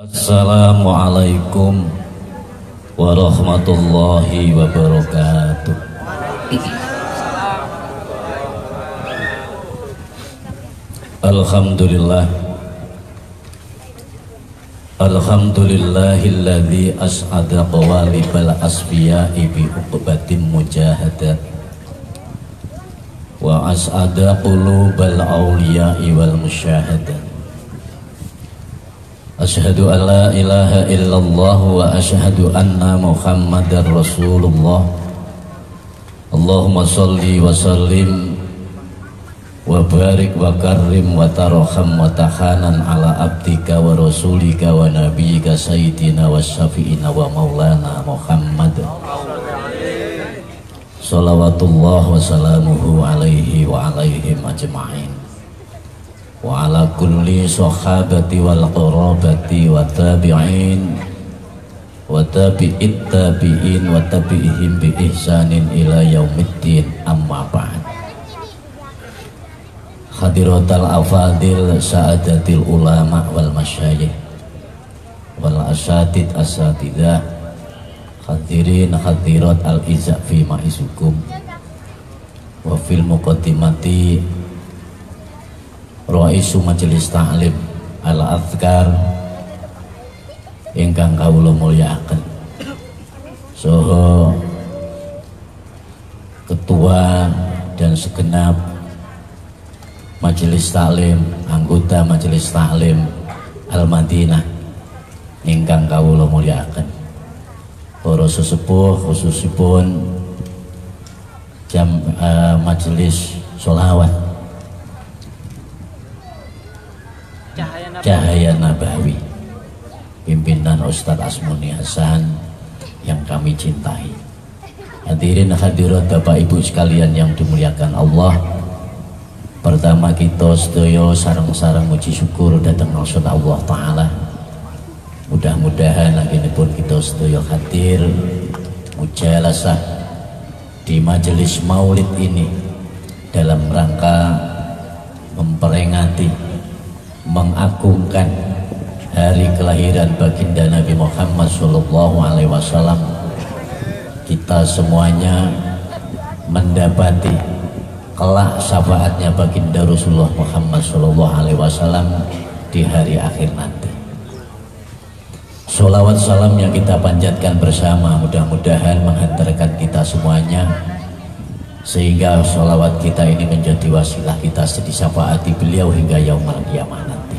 Assalamualaikum warahmatullahi wabarakatuh. Alhamdulillah, alhamdulillahilladzi as'ada qawalibal asfiya'i bi uqbatin mujahadat wa as'ada qulubal awliya'i wal musyahadat. Asyhadu an la ilaha illallah wa asyhadu anna muhammadar rasulullah. Allahumma salli wa sallim wa barik wa karrim wa tarham wa tahanan ala abdika wa rasulika wa nabiyyika sayyidina wa syafi'ina wa maulana Muhammad salawatullah wa salamuhu alaihi wa alaihim ajma'in wa ala kulli sahabati wal qarabati wa tabi'in wa tabi'it tabi'in wa tabi'ihim bi ihsanin ila yaumiddin, amma ba'd. Hadiratal afadil sa'adatil ulama wal masyayikh wal asatid asatidah, hadirin hadirat al izza fi ma'isukum wa fil muqaddimati Raisu Majelis Ta'lim Al-Adhkar ingkang kawula mulyakaken, saha ketua dan segenap Majelis Taklim, anggota Majelis Taklim Al-Madinah ingkang kawula mulyakaken, para sesepuh khususipun Majelis Sholawat Cahaya Nabawi, pimpinan Ustadz Asmuni Hasan yang kami cintai. Hadirin hadirat Bapak Ibu sekalian yang dimuliakan Allah. Pertama kita sedaya sareng-sareng muji syukur dhateng maksud Allah Ta'ala. Mudah-mudahan anggenipun kita sedaya hadir mujalasah di majelis maulid ini dalam rangka memperingati, mengagungkan hari kelahiran baginda Nabi Muhammad SAW. Kita semuanya mendapati kelak syafaatnya baginda Rasulullah Muhammad SAW di hari akhir nanti. Sholawat salam yang kita panjatkan bersama mudah-mudahan menghantarkan kita semuanya, sehingga sholawat kita ini menjadi wasilah kita disyafaati beliau hingga yaumul qiyamah nanti.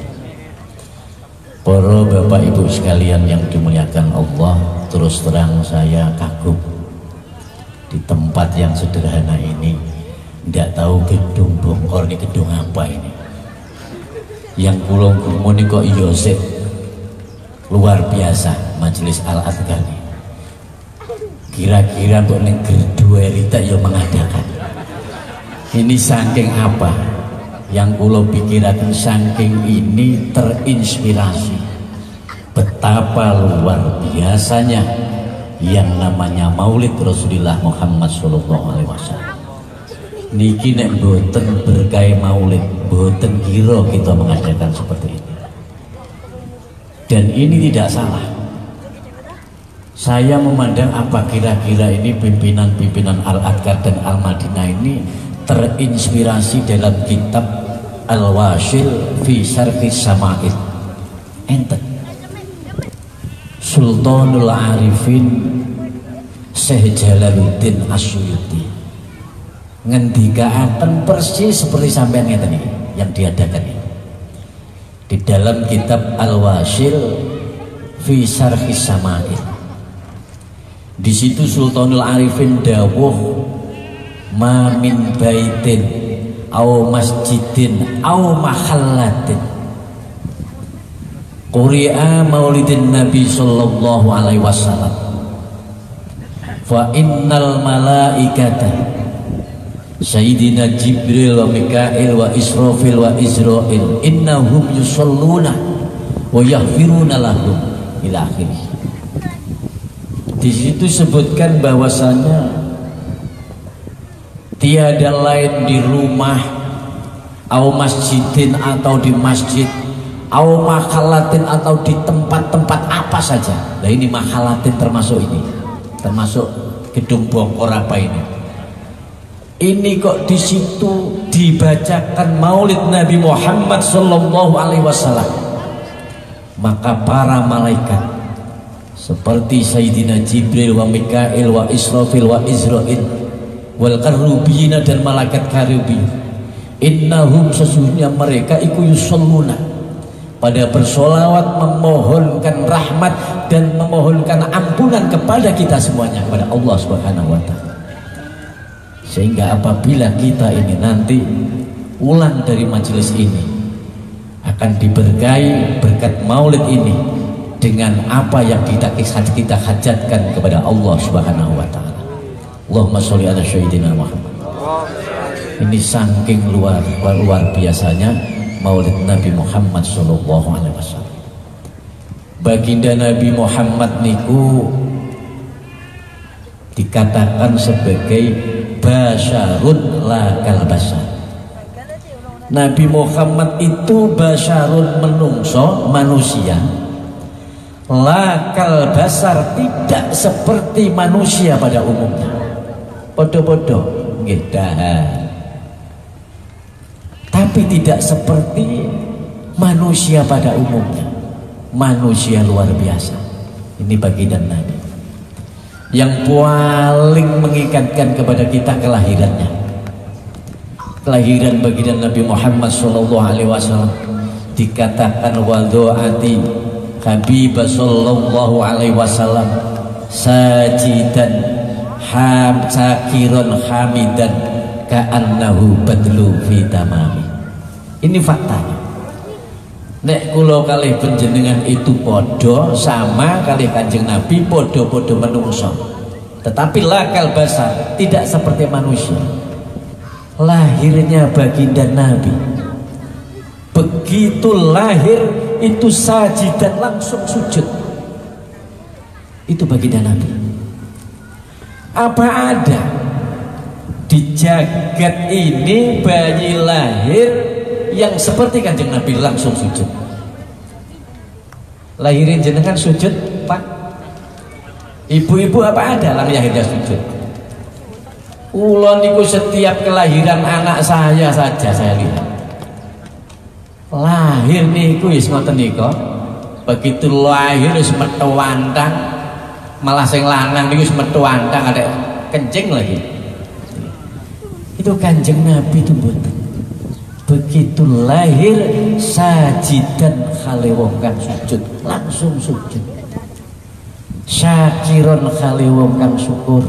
Para Bapak Ibu sekalian yang dimuliakan Allah, terus terang saya kagum di tempat yang sederhana ini. Tidak tahu gedung bongkor ini gedung apa ini. Yang kulong ini kok Yosef luar biasa Majelis Al-Adhkar ini. Kira-kira mbok ning gerdu elita ya mengadakan. Ini saking apa? Yang kulo pikirakan saking ini terinspirasi betapa luar biasanya yang namanya Maulid Rasulullah Muhammad SAW. Niki nek boten berkah Maulid, boten kira kita mengadakan seperti ini. Dan ini tidak salah. Saya memandang apa kira-kira ini pimpinan-pimpinan Al-Adhkar dan Al-Madinah ini terinspirasi dalam kitab Al-Wasil fi Syarhis Sama'id. Enten Sultanul Arifin Syekh Jalaluddin Asyuyuti ngendikaaken persis seperti sampean ngeten iki yang diadakan ini di dalam kitab Al-Wasil fi Syarhis Sama'id. Di situ Sultanul Arifin dawuh, ma min baitin au masjidin au mahallatin quri'a maulidin Nabi sallallahu alaihi wasallam fa innal malaikata Sayyidina Jibril wa Mikail wa Israfil wa Israil innahum yusalluna wa yaghfiruna lahum ila akhirih. Di situ sebutkan bahwasanya tiada lain di rumah atau masjidin atau di masjid au makhalatin, atau di tempat-tempat apa saja. Nah ini makhalatin termasuk ini, termasuk gedung Bongkor apa ini. Ini kok di situ dibacakan maulid Nabi Muhammad sallallahu alaihi wasallam, maka para malaikat seperti Sayyidina Jibril wa Mikail wa Israfil wa Izrail wal karubiyina, dan malaikat karubi, innahum, sesungguhnya mereka iku yusalluna, pada bersolawat memohonkan rahmat dan memohonkan ampunan kepada kita semuanya, kepada Allah Subhanahu wa ta'ala. Sehingga apabila kita ini nanti pulang dari majelis ini akan diberkahi berkat maulid ini dengan apa yang kita hajatkan kepada Allah Subhanahu wa ta'ala. Allahumma sholli ala sayyidina Muhammad. Ini saking luar biasanya maulid Nabi Muhammad sallallahu alaihi wasallam. Baginda Nabi Muhammad niku dikatakan sebagai basyarun la kalbasar. Nabi Muhammad itu basyarun, menungso, manusia, la kalbasar, tidak seperti manusia pada umumnya. Podo-podo nggih dahan, tapi tidak seperti manusia pada umumnya. Manusia luar biasa. Ini baginda Nabi yang paling mengikatkan kepada kita kelahirannya. Kelahiran baginda Nabi Muhammad sallallahu alaihi wasallam dikatakan wadhaati Habibah sallallahu alaihi wasallam sajidan sakiron hamidan ka'annahu badlu fi tamami. Ini faktanya. Nek kula kalih panjenengan itu podo sama kalih Kanjeng Nabi, podo-podo menungso, tetapi lakal basar, tidak seperti manusia. Lahirnya baginda Nabi, begitu lahir itu sajidan, langsung sujud. Itu baginda Nabi. Apa ada di jagat ini bayi lahir yang seperti Kanjeng Nabi langsung sujud? Lahirin jenengan sujud, Pak? Ibu-ibu apa ada lahirnya sujud? Kula niku setiap kelahiran anak saya saja saya lihat lahir niku wis ngoten nika, begitu lahir wis metu wantang, malah sing lanang niku wis metu wantang, ada kencing lagi. Itu Kanjeng Nabi itu mboten. Begitu lahir sajidan khale wong kang sujud, langsung sujud. Syakiron khale wong kang syukur,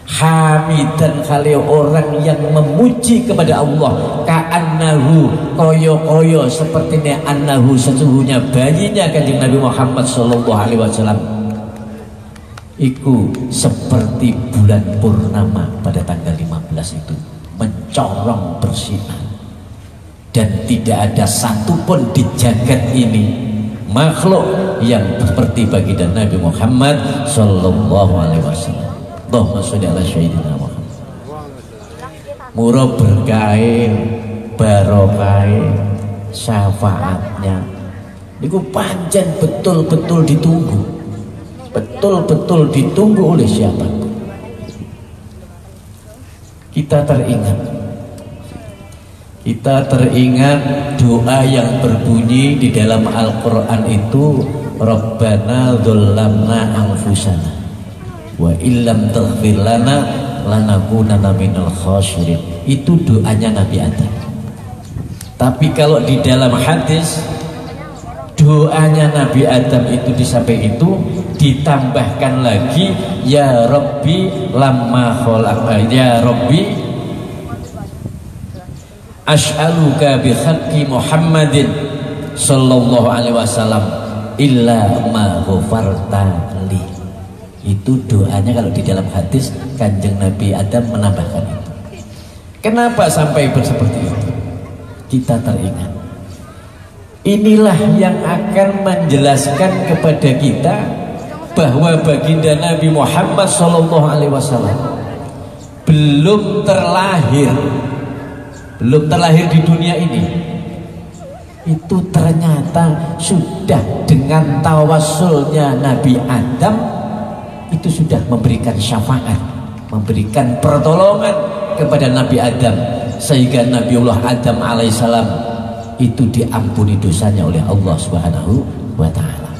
hamidan khale orang yang memuji kepada Allah, ka'annahu, koyo-koyo sepertinya annahu, sesungguhnya bayinya Kanjeng Nabi Muhammad sallallahu alaihi wasallam iku seperti bulan purnama pada tanggal 15 itu, mencorong bersinar. Dan tidak ada satupun di jagat ini makhluk yang seperti baginda Nabi Muhammad sallallahu alaihi wasallam. Allahumma sholli ala sayyidina Muhammad. Murah berkah, barokah, syafaatnya niku pancen betul-betul ditunggu. Betul-betul ditunggu oleh siapa? Kita teringat doa yang berbunyi di dalam Al-Quran itu, Rabbana dzolamna anfusana wa illam taghfir lana lanakunanna minal khasirin. Itu doanya Nabi Adam. Tapi kalau di dalam hadis doanya Nabi Adam itu di samping itu ditambahkan lagi, ya Rabbi lamma khalaqta, ya Rabbi as'aluka bi haqqi Muhammadin sallallahu alaihi wasallam illa ma ghafarta li. Itu doanya kalau di dalam hadis Kanjeng Nabi Adam menambahkan itu. Kenapa sampai seperti itu? Kita teringat. Inilah yang akan menjelaskan kepada kita bahwa baginda Nabi Muhammad sallallahu alaihi wasallam belum terlahir di dunia ini, itu ternyata sudah dengan tawassulnya Nabi Adam itu sudah memberikan syafaat, memberikan pertolongan kepada Nabi Adam, sehingga Nabiullah Adam alaihissalam itu diampuni dosanya oleh Allah Subhanahu wa ta'ala.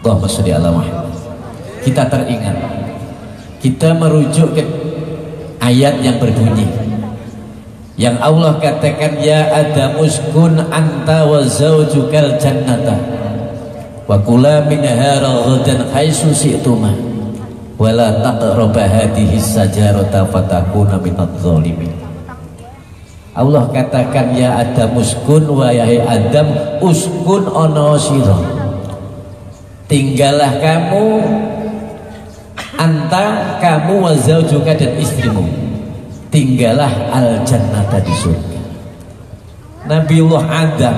Allahumma sholli ala Muhammad. Kita teringat, kita merujuk ke ayat yang berbunyi yang Allah katakan, ya Adam uskun anta wa zawjukal jannata wa kula minha ragadan haitsu syi'tuma wa la taqrabu hadhihi sajarata fatakuna minadh dhalimin. Allah katakan, ya Adam uskun, wahai Adam, uskun ono sira, tinggallah kamu, anta kamu wa zawjuka dan istrimu, tinggallah al-jannata di surga. Nabiullah Adam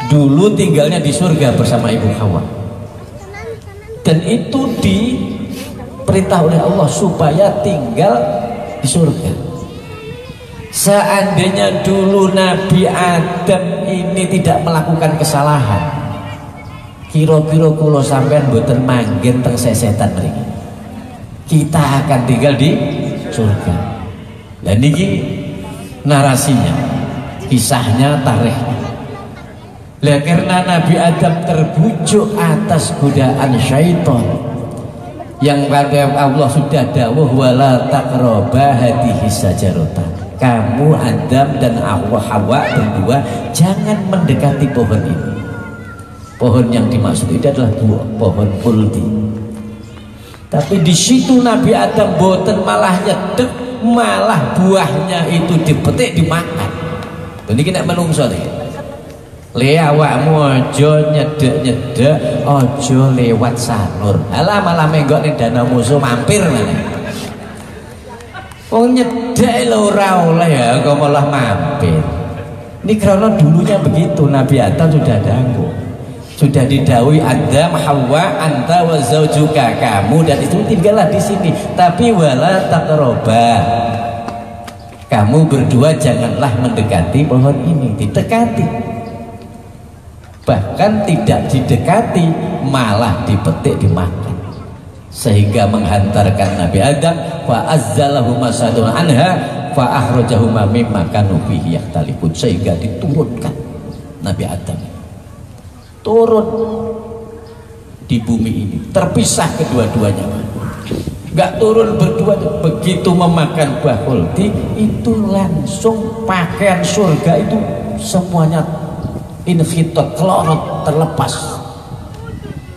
dulu tinggalnya di surga bersama ibu Hawa, dan itu diperintah oleh Allah supaya tinggal di surga. Seandainya dulu Nabi Adam ini tidak melakukan kesalahan, kira-kira kula sampean mboten manggen teng sesetan mriki, kita akan tinggal di surga. Dan ini narasinya, kisahnya, tarikhnya. Lah karena Nabi Adam terbujuk atas godaan syaitan yang kata Allah sudah dawuh wala taqraba hadhihi sajarata. Kamu Adam dan Hawa berdua jangan mendekati pohon ini. Pohon yang dimaksud itu adalah pohon khuldi. Tapi di situ Nabi Adam boten malah nyedek, malah buahnya itu dipetik dimakan. Jadi kena menungso nih. Le awakmu aja nyedek-nyedek, aja lewat sanur. Alah malah menggok ning danau musuh mampir meneh. Wong nyedek lho ora oleh ya kok malah mampir. Ini karena dulunya begitu, Nabi Adam sudah danggu. Sudah didhawuhi Adam, Hawa, anta wa zaujuka, kamu dan itu tinggallah di sini, tapi wala taqraba, kamu berdua janganlah mendekati pohon ini. Didekati, bahkan tidak didekati, malah dipetik dimakan, sehingga menghantarkan Nabi Adam fa azzalahuma sadun anha fa akhrajahuma mimma kanu fihi yakhtalifun, sehingga diturunkan Nabi Adam turun di bumi ini, terpisah kedua-duanya, nggak turun berdua. Begitu memakan buah khuldi itu langsung pakaian surga itu semuanya infitot, kelorot, terlepas,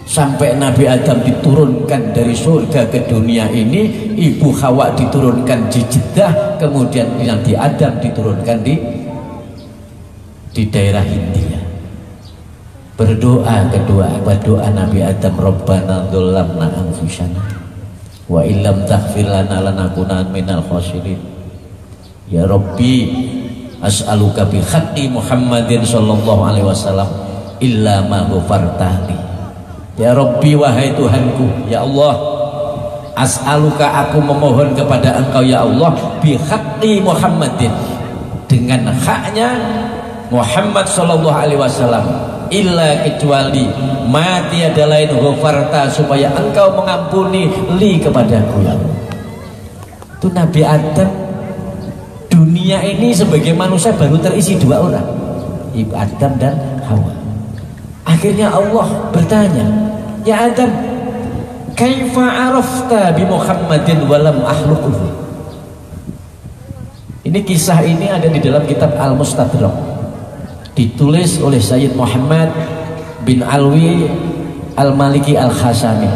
sampai Nabi Adam diturunkan dari surga ke dunia ini, ibu Hawa diturunkan di Jeddah, kemudian yang di Adam diturunkan di daerah India. Berdoa kedua, berdoa Nabi Adam, Rabbana dzolamna anfusana wa illam taghfir lana lanakunanna minal khasirin. Ya Rabbi, as'aluka bi haqqi Muhammadin sallallahu alaihi wasallam illa ma ghafartali. Ya Rabbi, wahai Tuhanku, ya Allah, as'aluka, aku memohon kepada Engkau ya Allah, bi haqqi Muhammadin, dengan haknya Muhammad sallallahu alaihi wasallam, illa kecuali mati ada lain ghafarta, supaya Engkau mengampuni li kepadaku ya Allah. Itu Nabi Adam, dunia ini sebagai manusia baru terisi dua orang, Ibu Adam dan Hawa. Akhirnya Allah bertanya, ya Adam, kaifa arafta bi Muhammadin walam akhluquhu. Ini kisah ini ada di dalam kitab Al-Mustadrak, ditulis oleh Sayyid Muhammad bin Alwi Al-Maliki Al-Khasami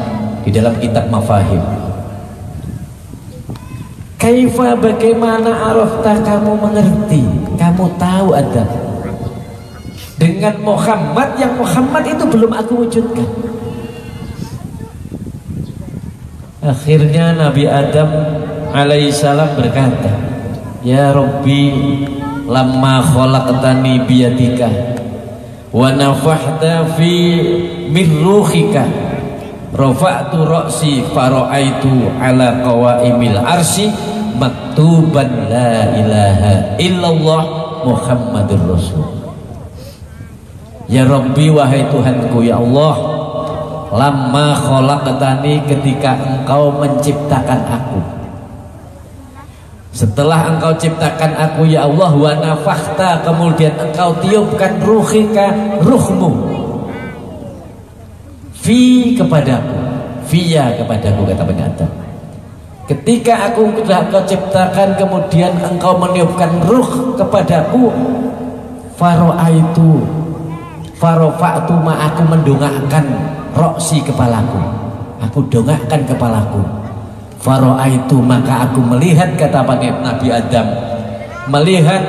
di dalam kitab Mafahim. Kaifa, bagaimana arafta, kamu mengerti, kamu tahu Adam dengan Muhammad yang Muhammad itu belum aku wujudkan. Akhirnya Nabi Adam alaihissalam berkata, ya Rabbi, lamma khalaqtani biyadika wa nafahta fi min ruhika rafa'tu ra'si fara'aitu ala qawaimil arsy maktuban la ilaha illallah Muhammadur Rasul. Ya Rabbi, wahai Tuhanku, ya Allah, lamma khalaqtani, ketika engkau menciptakan aku, setelah engkau ciptakan aku ya Allah, wa nafakhta, kemudian engkau tiupkan ruhika, ruhmu, fi, kepadaku, fiya, kepadaku, kata Bani Adam. Ketika aku telah kau ciptakan, kemudian engkau meniupkan ruh kepadaku, farofa'tu, aku mendongakkan roksi, kepalaku, aku dongakkan kepalaku. Faro'aitu, maka aku melihat, kata Nabi Adam, melihat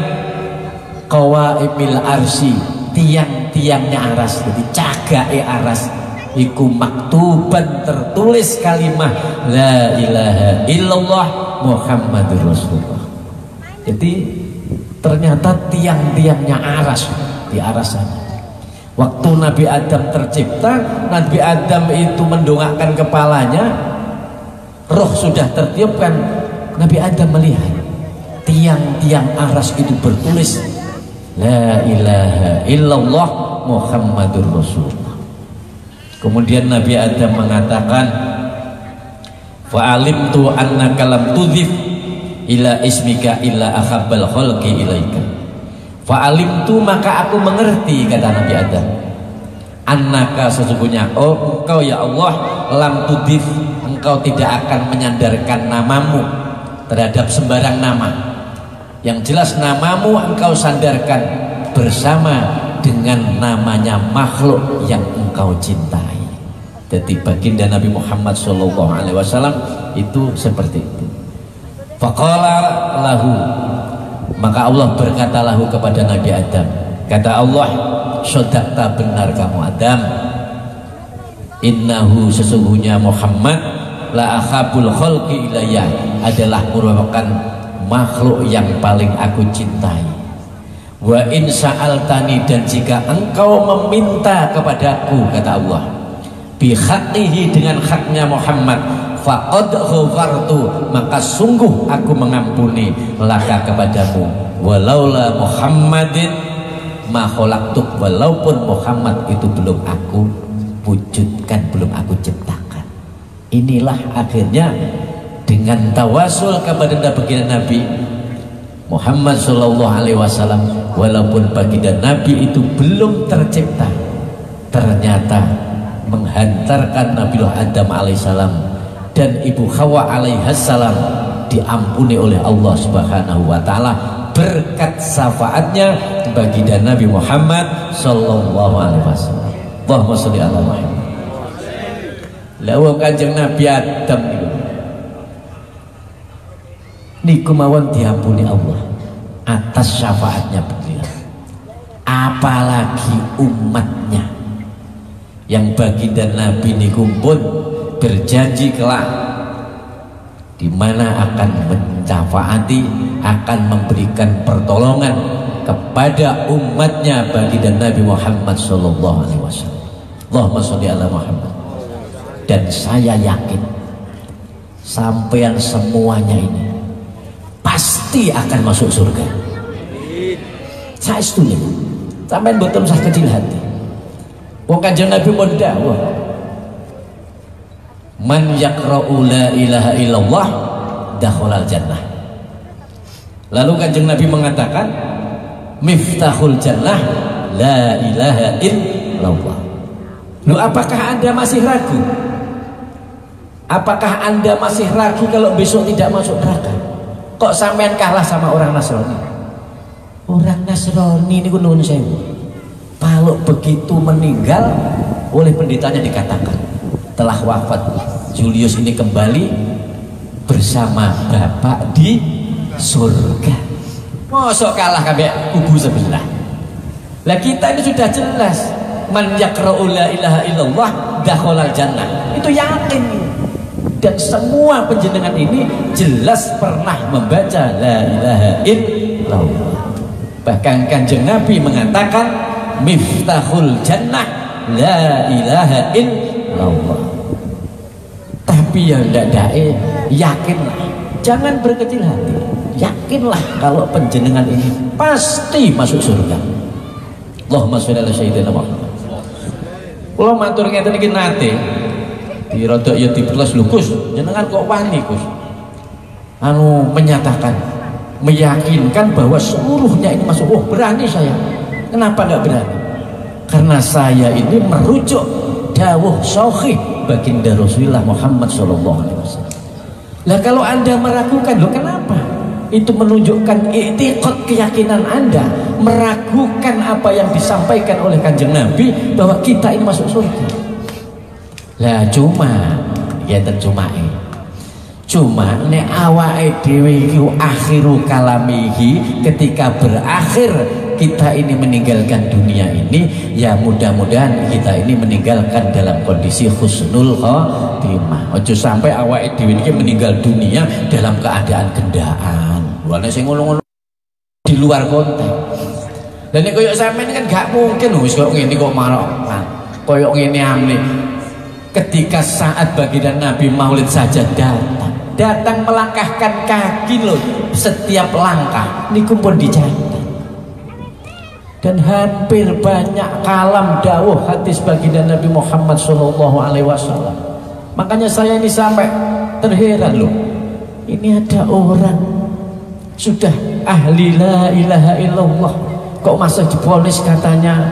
qawaimil arsy, tiang-tiangnya aras, jadi cagae aras, iku maktuban, tertulis kalimah la ilaha illallah Muhammadur Rasulullah. Jadi ternyata tiang-tiangnya aras, di aras sana. Waktu Nabi Adam tercipta, Nabi Adam itu mendongakkan kepalanya, roh sudah tertiupkan, Nabi Adam melihat tiang-tiang aras itu bertulis la ilaha illallah Muhammadur Rasulullah. Kemudian Nabi Adam mengatakan, fa'alimtu annaka lam tudhif ila ismika illa akhabbal khalqi ilaika. Fa'alimtu, maka aku mengerti, kata Nabi Adam, annaka, sesungguhnya engkau ya Allah, lam tudhif, engkau tidak akan menyandarkan namamu terhadap sembarang nama. Yang jelas namamu engkau sandarkan bersama dengan namanya makhluk yang engkau cintai. Jadi baginda Nabi Muhammad SAW itu seperti itu. Faqala lahu, maka Allah berkata lahu kepada Nabi Adam, kata Allah, sodakta, benar kamu Adam, innahu, sesungguhnya Muhammad, la akhabul khalqi ilayya, adalah merupakan makhluk yang paling aku cintai. Wa in sa'altani, dan jika engkau meminta kepadaku, kata Allah, bihaqqihi, dengan haknya Muhammad, faqad ghafartu, maka sungguh aku mengampuni laka, kepadamu, walaula Muhammadin ma khalaqtuk, walaupun Muhammad itu belum aku wujudkan, belum aku ciptakan. Inilah akhirnya dengan tawasul kepada baginda Nabi Muhammad SAW, walaupun baginda Nabi itu belum tercipta, ternyata menghantarkan Nabiullah Adam alaihissalam dan Ibu Hawa alaihassalam diampuni oleh Allah Subhanahu wa Ta'ala berkat syafaatnya baginda Nabi Muhammad sallallahu alaihi wasallam. Allahumma sholli ala Muhammad. Lawa Kanjeng Nabi Adam niku mawon diampuni Allah atas syafaatnya beliau, apalagi umatnya yang baginda Nabi niku pun berjanji kelak di mana akan mencafaati, akan memberikan pertolongan kepada umatnya baginda Nabi Muhammad sallallahu alaihi wasallam. Allahumma sholli ala Muhammad. Dan saya yakin sampean semuanya ini pasti akan masuk surga. Saya setuju. Sampean boten usah kecil hati. Wong Kanjeng Nabi pun dawuh, man yaqra'u la ilaha illallah dakhalal jannah. Lalu Kanjeng Nabi mengatakan, miftahul jannah la ilaha illallah. Loh, apakah Anda masih ragu? Apakah Anda masih ragu kalau besok tidak masuk neraka? Kok sampean kalah sama orang Nasrani? Orang Nasrani ini nuwun sewu, kalau begitu meninggal, oleh pendetanya dikatakan telah wafat, Julius ini kembali bersama Bapak di surga. Mosok kalah kabeh kubu sebelah. Lah kita ini sudah jelas, man yaqra'u la ilaha illallah dakhalal jannah. Itu yakin. Dan semua penjenengan ini jelas pernah membaca la ilaha illallah. Bahkan Kanjeng Nabi mengatakan miftahul jannah la ilaha illallah. Tapi yang tidak yakinlah, jangan berkecil hati, yakinlah kalau penjenengan ini pasti masuk surga. Allahumma sholli ala sayyidina Muhammad. Kula matur ngeten iki nate dirodok ya dibelas lho Gus, jenengan kok wani Gus menyatakan, meyakinkan bahwa seluruhnya ini masuk. Oh berani saya. Kenapa nggak berani? Karena saya ini merujuk dawuh sahih baginda Rasulullah Muhammad SAW. Lah kalau Anda meragukan, loh kenapa? Itu menunjukkan i'tiqad, keyakinan Anda meragukan apa yang disampaikan oleh Kanjeng Nabi bahwa kita ini masuk surga. Lah cuma nek awake dhewe iku akhiru kalamihi, ketika berakhir kita ini meninggalkan dunia ini, ya mudah-mudahan kita ini meninggalkan dalam kondisi husnul khotimah. Ojo sampai awake dhewe iki meninggal dunia dalam keadaan gendaan. Lha sing ngono-ngono di luar konteks. Dan nek koyo sampean kan gak mungkin wis kok ngene kok marok. Koyo ngene amne. Ketika saat baginda Nabi Maulid saja datang melangkahkan kaki loh, setiap langkah niku pun dicatat. Dan hampir banyak kalam dawuh hadis baginda Nabi Muhammad SAW. Makanya saya ini sampai terheran loh, ini ada orang sudah ahli la ilaha illallah kok masa divonis katanya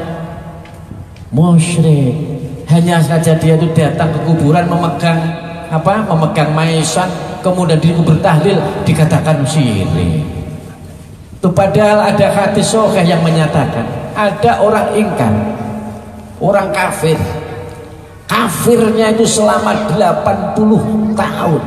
musyrik. Hanya saja dia itu datang ke kuburan memegang maisan, kemudian dikubur tahlil dikatakan syirik. Itu padahal ada hadis sahih yang menyatakan ada orang ingkar, orang kafir, kafirnya itu selama 80 tahun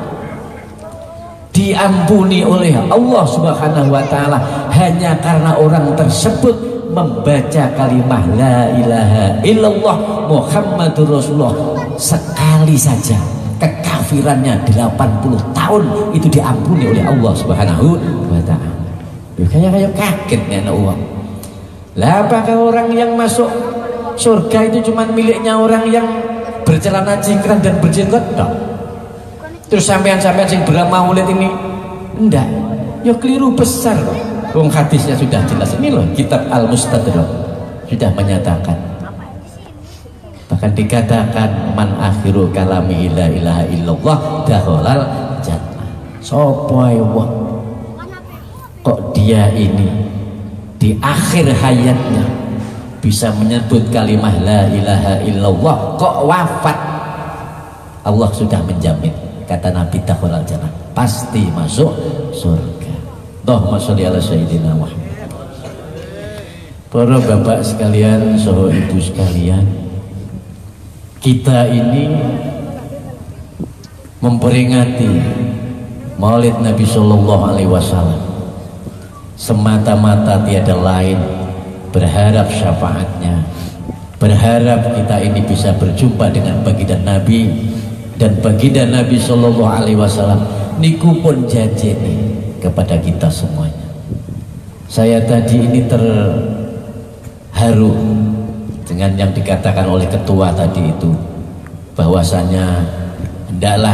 diampuni oleh Allah Subhanahu wa taala hanya karena orang tersebut membaca kalimah la ilaha illallah Muhammadur Rasulullah sekali saja. Kekafirannya 80 tahun itu diampuni oleh Allah Subhanahu wa taala. Kayak kaget nih anak uang. Lah apakah orang yang masuk surga itu cuma miliknya orang yang bercelana cingkrang dan berjenggot? Terus sampean-sampean sing bermaulid ini enggak, ya keliru besar loh. Wong hadisnya sudah jelas, ini loh kitab Al-Mustadrak sudah menyatakan, bahkan dikatakan man akhiru kalami la ilaha illallah dakhalal jannah. Sopo wong kok dia ini di akhir hayatnya bisa menyebut kalimah la ilaha illallah, kok wafat Allah sudah menjamin, kata Nabi dakhalal jannah, pasti masuk surga. Allahumma sholli ala sayyidina Muhammad. Para bapak sekalian, saudara ibu sekalian, kita ini memperingati Maulid Nabi Sallallahu Alaihi Wasallam semata-mata tiada lain berharap syafaatnya, berharap kita ini bisa berjumpa dengan baginda Nabi, dan baginda Nabi Sallallahu Alaihi Wasallam niku pun janjeni kepada kita semuanya. Saya tadi ini terharu dengan yang dikatakan oleh ketua tadi itu, bahwasanya hendaklah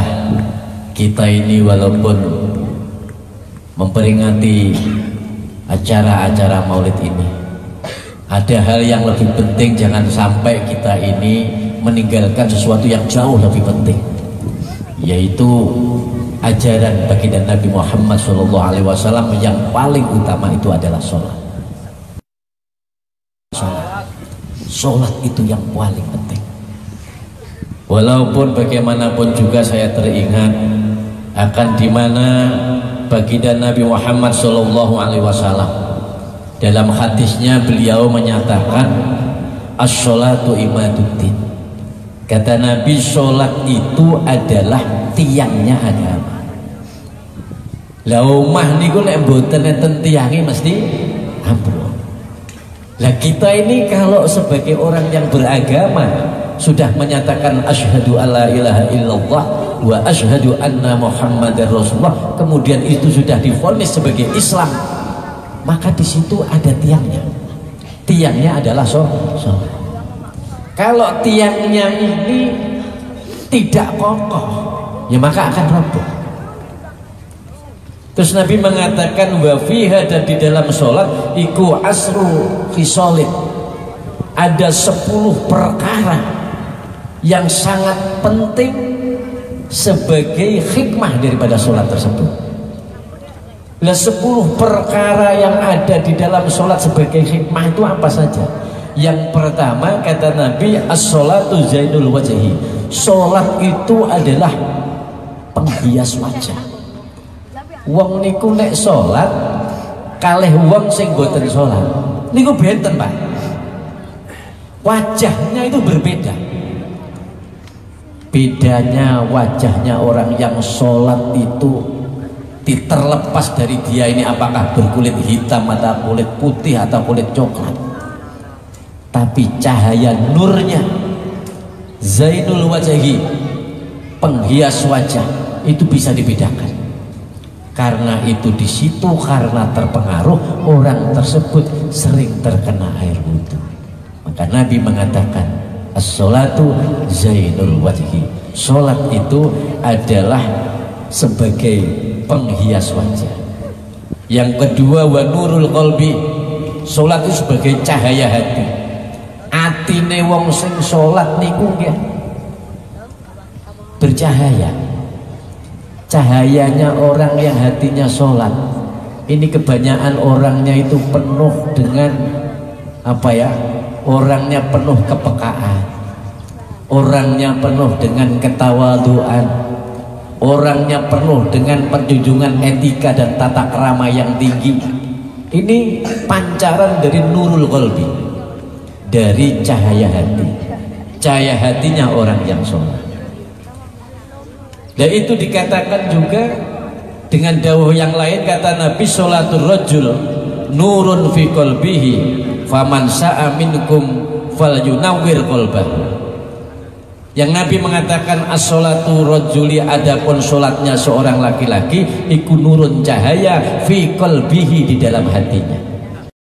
kita ini walaupun memperingati acara-acara maulid ini, ada hal yang lebih penting, jangan sampai kita ini meninggalkan sesuatu yang jauh lebih penting, yaitu ajaran baginda Nabi Muhammad SAW yang paling utama itu adalah sholat. Sholat itu yang paling penting. Walaupun bagaimanapun juga saya teringat akan dimana baginda Nabi Muhammad SAW dalam hadisnya beliau menyatakan as-sholatu imaduddin. Kata Nabi, sholat itu adalah tiangnya agama. Lah omah niku nek mboten enten tiange mesti ambruk. Lah kita ini kalau sebagai orang yang beragama sudah menyatakan asyhadu alla ilaha illallah wa asyhadu anna muhammadar rasulullah, kemudian itu sudah divonis sebagai Islam, maka di situ ada tiangnya. Tiangnya adalah sholat. Kalau tiangnya ini tidak kokoh, ya maka akan roboh. Terus Nabi mengatakan wa fiha, dan di dalam sholat iku asru khisalin, ada 10 perkara yang sangat penting sebagai hikmah daripada sholat tersebut. Nah, 10 perkara yang ada di dalam sholat sebagai hikmah itu apa saja? Yang pertama kata Nabi, as-sholatu zainul wajhi. Sholat itu adalah penghias wajah. Wong niku nek sholat kalih wong sing boten sholat niku benten Pak, wajahnya itu berbeda. Bedanya wajahnya orang yang sholat itu terlepas dari dia ini apakah berkulit hitam atau kulit putih atau kulit coklat, tapi cahaya nurnya, zainul wajhi, penghias wajah itu bisa dibedakan. Karena itu di situ karena terpengaruh orang tersebut sering terkena air wudhu. Maka Nabi mengatakan as-sholatu zainul wajhi. Sholat itu adalah sebagai penghias wajah. Yang kedua wa nurul qalbi. Sholat itu sebagai cahaya hati. Atine wong sing sholat niku nggih bercahaya. Cahayanya orang yang hatinya sholat ini kebanyakan orangnya itu penuh dengan apa ya, orangnya penuh kepekaan, orangnya penuh dengan ketawaduan, orangnya penuh dengan penjunjungan etika dan tata krama yang tinggi. Ini pancaran dari nurul qalbi, dari cahaya hati, cahaya hatinya orang yang sholat. Dan itu dikatakan juga dengan dawuh yang lain, kata Nabi, sholatul rajul nurun fi qalbihi faman sa'a minkum falyunawwir qalbahu. Yang Nabi mengatakan as-sholatu rajuli, adapun sholatnya seorang laki-laki iku nurun cahaya fi qalbihi, di dalam hatinya.